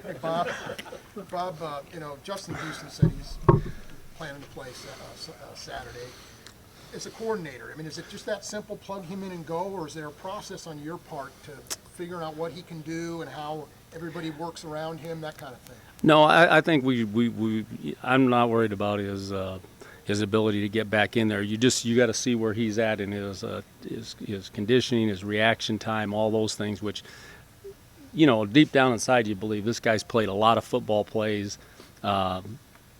Hey, Bob. Bob, Justin Houston said he's planning to play Saturday. As a coordinator, I mean, is it just that simple, plug him in and go, or is there a process on your part to figuring out what he can do and how everybody works around him, that kind of thing? No, I think I'm not worried about his ability to get back in there. You got to see where he's at in his conditioning, his reaction time, all those things, which, deep down inside you believe this guy's played a lot of football plays.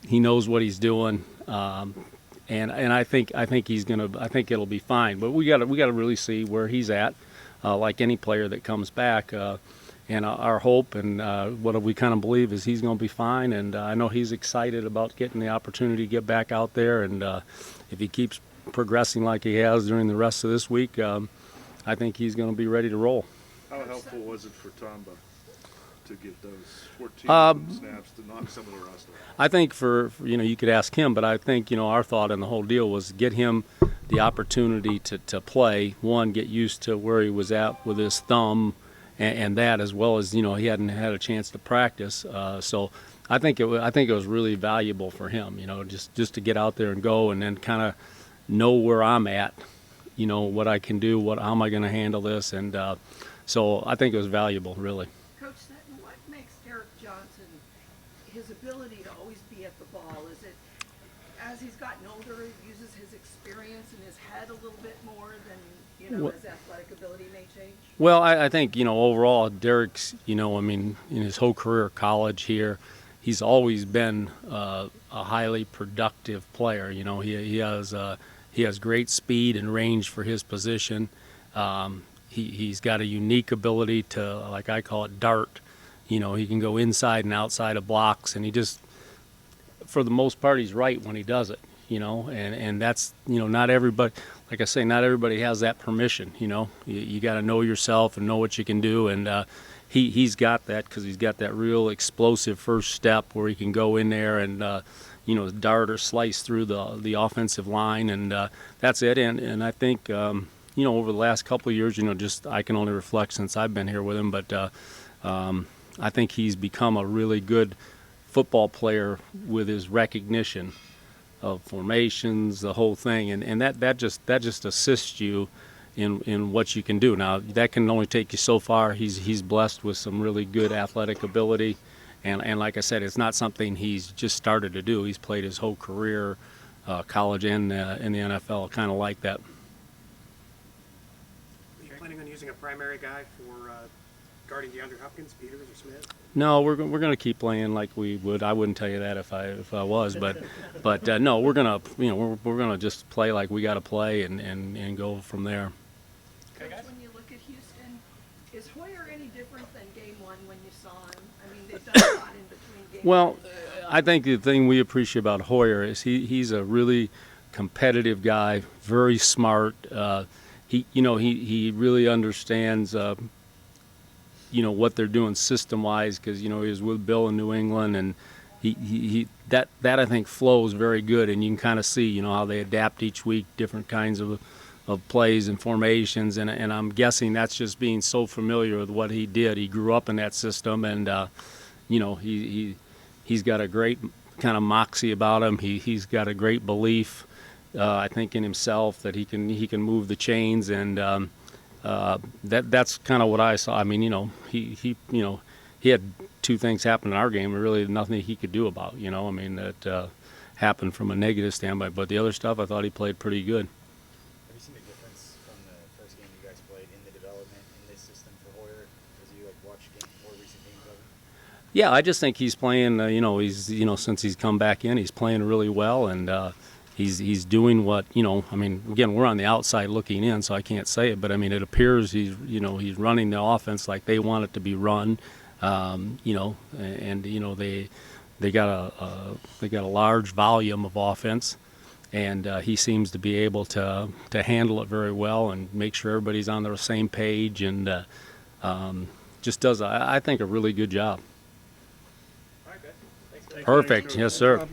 He knows what he's doing. And I think it'll be fine. But we got to really see where he's at, like any player that comes back. And our hope and what we kind of believe is he's going to be fine. And I know he's excited about getting the opportunity to get back out there. And if he keeps progressing like he has during the rest of this week, I think he's going to be ready to roll. How helpful was it for Tamba to get those 14 snaps to knock some of the rest off? I think you could ask him, but I think, our thought in the whole deal was get him the opportunity to play. One, get used to where he was at with his thumb and that, as well as, he hadn't had a chance to practice. So I think it was really valuable for him, just to get out there and go and then kind of know where I'm at, what I can do, how am I going to handle this. And so I think it was valuable, really. Coach Sutton, what makes Derek Johnson, his ability to always be at the ball? Is it as he's gotten older, he uses his experience in his head a little bit more than, his athletic ability may change? Well, I think, overall, Derek's, in his whole career, college here, he's always been a highly productive player. He has great speed and range for his position. He's got a unique ability to, like I call it, dart. He can go inside and outside of blocks, and he just, for the most part, he's right when he does it. And that's, not everybody, like I say, not everybody has that permission. You got to know yourself and know what you can do, and he's got that because he's got that real explosive first step where he can go in there and dart or slice through the offensive line, and that's it. And I think over the last couple of years, just I can only reflect since I've been here with him, but I think he's become a really good football player with his recognition of formations, the whole thing, and that just assists you in what you can do. Now that can only take you so far. He's blessed with some really good athletic ability, and like I said, it's not something he's just started to do. He's played his whole career, college and in the NFL, kind of like that. Are you planning on using a primary guy for guarding DeAndre Hopkins, Peters, or Smith? No, we're going to keep playing like we would. I wouldn't tell you that if I was, but no, we're going to we're going to just play like we got to play and go from there. Coach, when you look at Houston, is Hoyer any different than Game 1 when you saw him? I mean, they've done a lot in between Game 1 Well, and Game 2. I think the thing we appreciate about Hoyer is he's a really competitive guy, very smart. He really understands what they're doing system-wise, because he was with Bill in New England, and that I think flows very good, and you can kind of see how they adapt each week, different kinds of plays and formations, and I'm guessing that's just being so familiar with what he did. He grew up in that system, and he's got a great kind of moxie about him. He's got a great belief, I think, in himself that he can move the chains, and that's kind of what I saw. I mean, he had two things happen in our game, and really nothing he could do about. I mean, that happened from a negative standpoint. But the other stuff, I thought he played pretty good. Have you seen a difference from the first game you guys played in the development in this system for Hoyer as you watch more recent games of him? Yeah, I just think he's playing. He's since he's come back in, he's playing really well, and he's doing what I mean, again, we're on the outside looking in, so I can't say it, but I mean, it appears he's running the offense like they want it to be run. And they got a large volume of offense, and he seems to be able to handle it very well and make sure everybody's on the same page, and just does I think a really good job. All right, guys. Thanks. Perfect. Yes, sir.